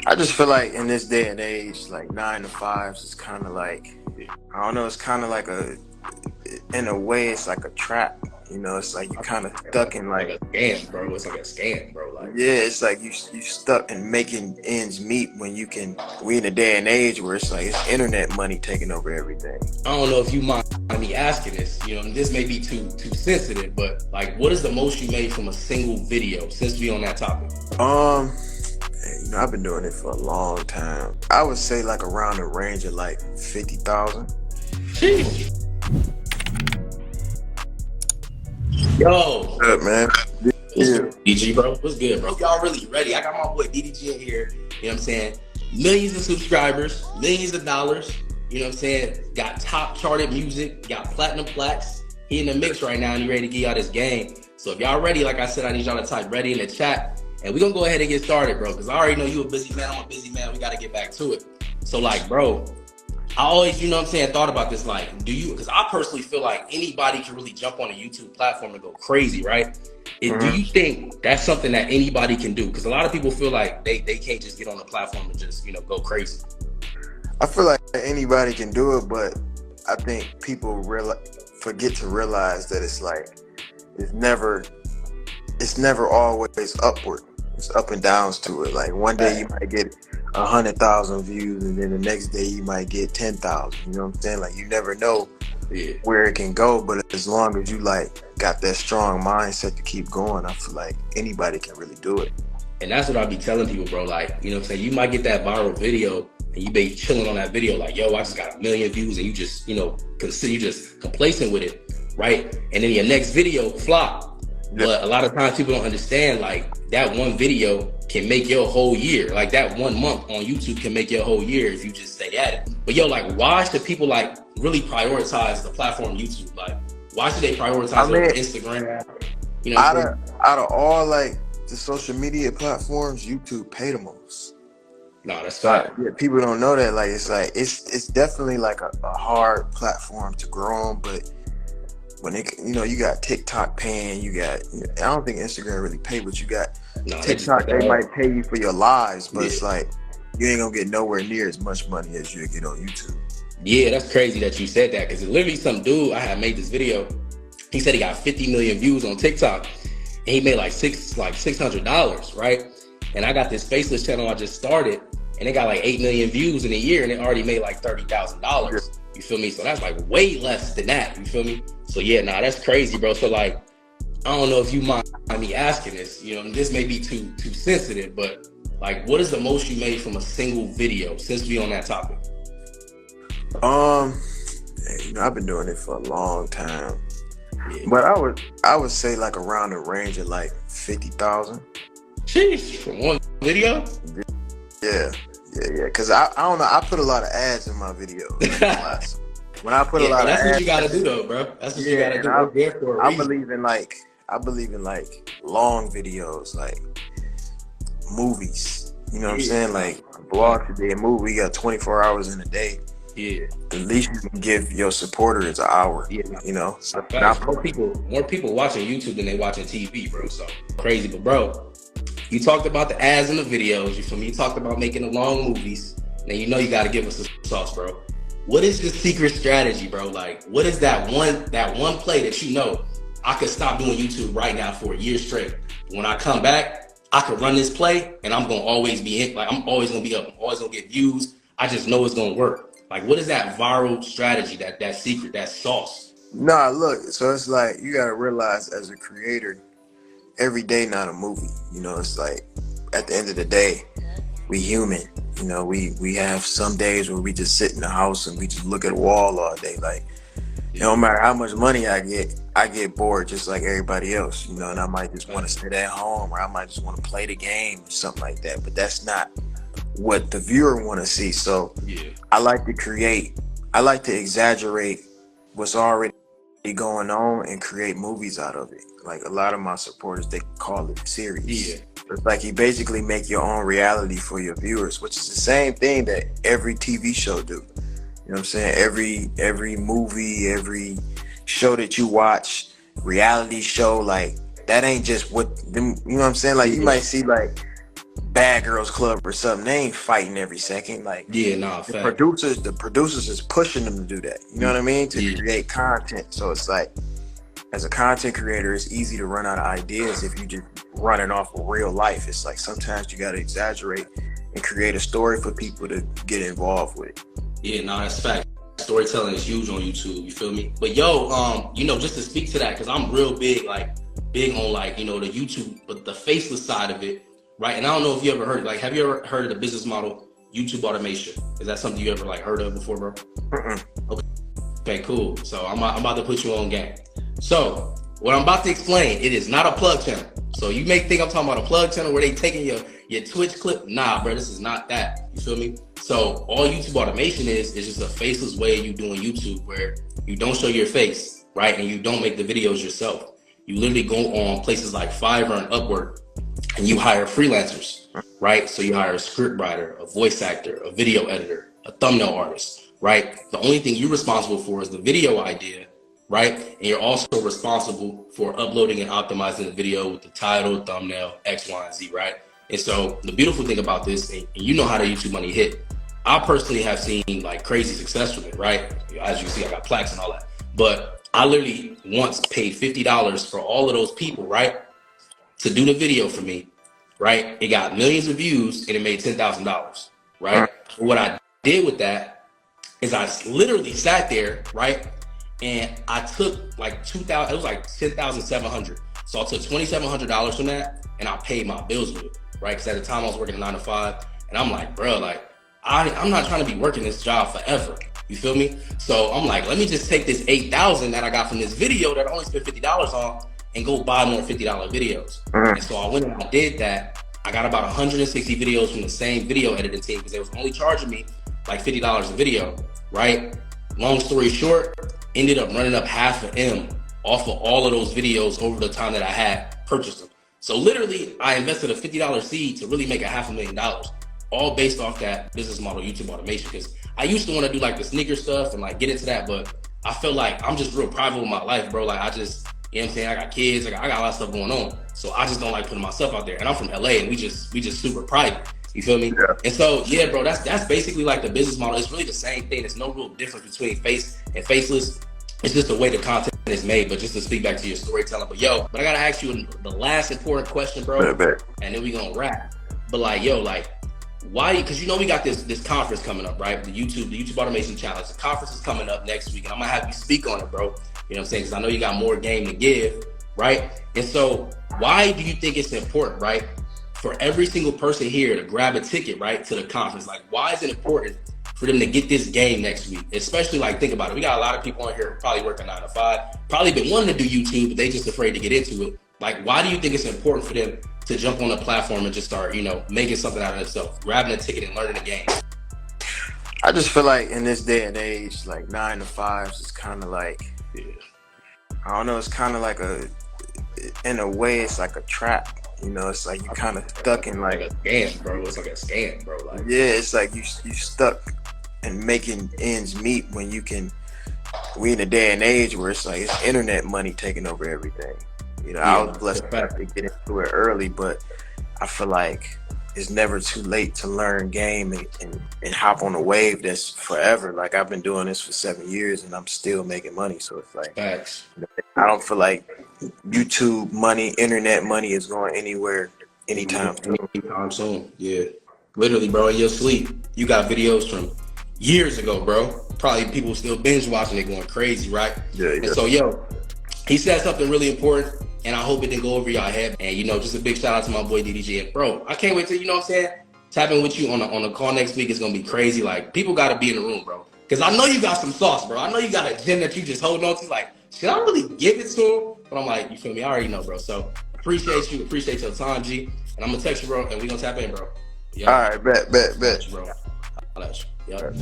I just feel like in this day and age, like 9 to 5s is kind of like, I don't know, it's kind of like in a way, it's like a trap. You know, it's like you kind of stuck in Like like, a scam, bro. It's like a scam, bro. Like, yeah, it's like you stuck in making ends meet when we in a day and age where it's like it's internet money taking over everything. I don't know if you mind me asking this. You know, this may be too sensitive, but like, what is the most you made from a single video? Since we on that topic. You know, I've been doing it for a long time. I would say like around the range of like 50,000. Jeez. Yo. Good, man. Yeah. DDG, bro. What's good, bro? Y'all really ready? I got my boy DDG in here. You know what I'm saying? Millions of subscribers, millions of dollars. You know what I'm saying? Got top charted music, got platinum plaques. He in the mix right now and he ready to give y'all this game. So if y'all ready, like I said, I need y'all to type ready in the chat. And we're gonna go ahead and get started, bro. Because I already know you a busy man, I'm a busy man. We gotta get back to it. So like, bro, I always, you know what I'm saying, thought about this, like, because I personally feel like anybody can really jump on a YouTube platform and go crazy, right? Do you think that's something that anybody can do? Because a lot of people feel like they can't just get on the platform and just, you know, go crazy. I feel like anybody can do it, but I think people forget to realize that it's like it's never always upward. It's up and downs to it. Like one day you might get 100,000 views, and then the next day you might get 10,000. You know what I'm saying? Like you never know where it can go, but as long as you like got that strong mindset to keep going, I feel like anybody can really do it. And that's what I be telling people, bro. Like, you know what I'm saying? You might get that viral video and you be chilling on that video like, yo, I just got 1 million views, and you just, you know, you just complacent with it, right? And then your next video flop. But a lot of times people don't understand, like, that one video can make your whole year. Like, that 1 month on YouTube can make your whole year if you just stay at it. But yo, like, why should people like really prioritize the platform YouTube? Like, why should they prioritize over Instagram? You know, out of all like the social media platforms, YouTube pay the most. No, that's fact. Yeah, people don't know that. Like, it's definitely like a hard platform to grow on, but when you know, you got TikTok paying, I don't think Instagram really pay, but you got TikTok, they might pay you for your lives, but it's like you ain't gonna get nowhere near as much money as you get on YouTube. Yeah, that's crazy that you said that, because literally some dude I had made this video, he said he got 50 million views on TikTok and he made like $600, right? And I got this faceless channel I just started and it got like 8 million views in a year and it already made like $30,000. You feel me? So that's like way less than that. You feel me? So yeah, nah, that's crazy, bro. So like, I don't know if you mind me asking this, you know, this may be too sensitive, but like, what is the most you made from a single video, since we on that topic? You know, I've been doing it for a long time, but I would say like around the range of like 50,000. Jeez, from one video? Yeah. Cause I don't know, I put a lot of ads in my videos. When I put a lot of ads, that's what you gotta do though, bro. That's what you gotta do. I believe in like long videos, like movies. You know what I'm saying? Like a blog today, a movie, you got 24 hours in a day. Yeah. The least you can give your supporters an hour. Yeah. You know? So more people watching YouTube than they watching TV, bro. So crazy. But bro, you talked about the ads and the videos, you feel me? You talked about making the long movies. Now you know you gotta give us some sauce, bro. What is the secret strategy, bro? Like, what is that one play that you know I could stop doing YouTube right now for a year straight? When I come back, I could run this play and I'm gonna always be in, like I'm always gonna be up, I'm always gonna get views. I just know it's gonna work. Like, what is that viral strategy, that secret, that sauce? Nah, look, so it's like you gotta realize as a creator, every day not a movie. You know, it's like at the end of the day, we human. You know, we have some days where we just sit in the house and we just look at a wall all day. Like, no matter how much money I get bored just like everybody else, you know, and I might just want to sit at home, or I might just want to play the game or something like that. But that's not what the viewer want to see. So I like to exaggerate what's already going on and create movies out of it. Like a lot of my supporters, they call it series. It's like you basically make your own reality for your viewers, which is the same thing that every TV show do. You know what I'm saying? Every movie, every show that you watch, reality show, like that ain't just what them, you know what I'm saying? Like you might see like Bad Girls Club or something. They ain't fighting every second. Like Yeah, nah, the fact. producers is pushing them to do that. You know what I mean? To Yeah. create content. So it's like, as a content creator, it's easy to run out of ideas if you just running off of real life. It's like sometimes you gotta exaggerate and create a story for people to get involved with. Yeah, nah, that's fact. Storytelling is huge on YouTube, you feel me? But yo, you know, just to speak to that, because I'm real big on like, you know, the YouTube, but the faceless side of it, right? And I don't know if you ever heard, like, have you ever heard of the business model YouTube automation? Is that something you ever like heard of before, bro? Okay, cool. So I'm about to put you on game. So what I'm about to explain, it is not a plug channel. So you may think I'm talking about a plug channel where they taking your Twitch clip. Nah, bro, this is not that. You feel me? So all YouTube automation is just a faceless way of you doing YouTube, where you don't show your face, right? And you don't make the videos yourself. You literally go on places like Fiverr and Upwork, and you hire freelancers, right? So you hire a script writer, a voice actor, a video editor, a thumbnail artist, right? The only thing you're responsible for is the video idea, right? And you're also responsible for uploading and optimizing the video with the title, thumbnail, X, Y, and Z, right? And so the beautiful thing about this, and you know how the YouTube money hit, I personally have seen like crazy success with it, right? As you can see, I got plaques and all that. But I literally once paid $50 for all of those people, right, to do the video for me, right? It got millions of views and it made $10,000, right? What I did with that is I literally sat there, right? And I took like $2,000, it was like $10,700. So I took $2,700 from that and I paid my bills with it, right? Because at the time I was working a 9 to 5, and I'm like, bro, like I'm not trying to be working this job forever. You feel me? So I'm like, let me just take this $8,000 that I got from this video that I only spent $50 on and go buy more $50 videos. And so I went and I did that. I got about 160 videos from the same video editing team because they was only charging me like $50 a video, right? Long story short, ended up running up $500,000 off of all of those videos over the time that I had purchased them. So literally, I invested a $50 seed to really make $500,000, all based off that business model, YouTube automation. Because I used to want to do like the sneaker stuff and like get into that, but I feel like I'm just real private with my life, bro. Like I just, you know what I'm saying? I got kids, I got a lot of stuff going on. So I just don't like putting myself out there. And I'm from LA and we just super private. You feel me? Yeah. And so, yeah, bro, that's basically like the business model. It's really the same thing. There's no real difference between face and faceless. It's just the way the content is made. But just to speak back to your storytelling. But I gotta ask you the last important question, bro. And then we gonna wrap. But like, like, why? Because you know we got this conference coming up, right? The YouTube Automation Challenge. The conference is coming up next week, and I'm gonna have you speak on it, bro. You know what I'm saying? Because I know you got more game to give, right? And so, why do you think it's important, right, for every single person here to grab a ticket, right, to the conference? Like, why is it important for them to get this game next week? Especially, like, think about it. We got a lot of people on here probably working 9 to 5, probably been wanting to do YouTube, but they just afraid to get into it. Like, why do you think it's important for them to jump on the platform and just start, making something out of themselves, grabbing a ticket and learning the game? I just feel like in this day and age, like 9 to 5s is kind of like, I don't know, it's kind of like in a way, it's like a trap. It's like you kind of stuck in like a scam, bro. It's like a scam, bro. Like, yeah, it's like you stuck in making ends meet when you can. We in a day and age where it's like it's internet money taking over everything. I was blessed enough to get into it early, but I feel like it's never too late to learn game and hop on a wave that's forever. Like I've been doing this for 7 years and I'm still making money. So it's like, facts. I don't feel like YouTube money, internet money is going anywhere anytime soon. Yeah. Literally, bro, in your sleep, you got videos from years ago, bro. Probably people still binge watching it going crazy, right? Yeah. And so, he said something really important, and I hope it didn't go over your head. And, just a big shout out to my boy DDG. And, bro, I can't wait till, tapping with you on a call next week. It's going to be crazy. Like, people got to be in the room, bro. Because I know you got some sauce, bro. I know you got a gem that you just hold on to. Like, should I really give it to him? But I'm like, you feel me? I already know, bro. So, appreciate you. Appreciate your time, G. And I'm going to text you, bro, and we going to tap in, bro. All right, bet. Bro. I'll let you. Yep.